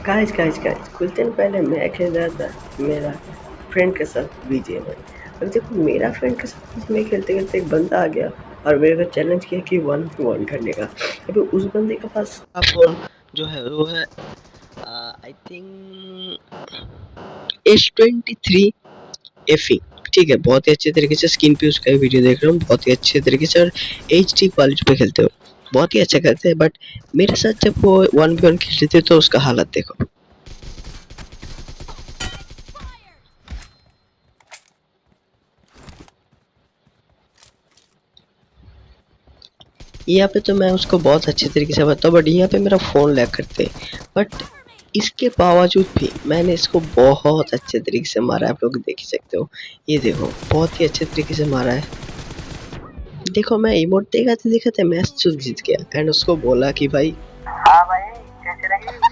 Guys कुछ दिन पहले मैं खेल रहा था मेरा फ्रेंड के साथ बीजीएमआई। अब देखो मेरा फ्रेंड के साथ बीजीएमआई खेलते खेलते एक बंदा आ गया और मेरे को चैलेंज किया कि 1v1 करने का। अभी उस बंदे के पास फोन जो है वो है आई थिंक S23 FE। ठीक है, बहुत ही अच्छे तरीके से स्क्रीन पे उसका वीडियो देख रहा हूँ, बहुत ही अच्छे तरीके से और HD क्वालिटी पे खेलते हो, बहुत ही अच्छा करते हैं। बट मेरे साथ जब वो 1v1 खेलते थे तो उसका हालत देखो। यहाँ पे तो मैं उसको बहुत अच्छे तरीके से बताऊँ, बट यहाँ पे मेरा फ़ोन लैग करते। बट इसके बावजूद भी मैंने इसको बहुत अच्छे तरीके से मारा है, आप लोग देख ही सकते हो। ये देखो बहुत ही अच्छे तरीके से मारा है। देखो मैं इमोट दिखाते दिखाते मैच तो जीत गया एंड उसको बोला कि भाई हाँ भाई कैसे लगी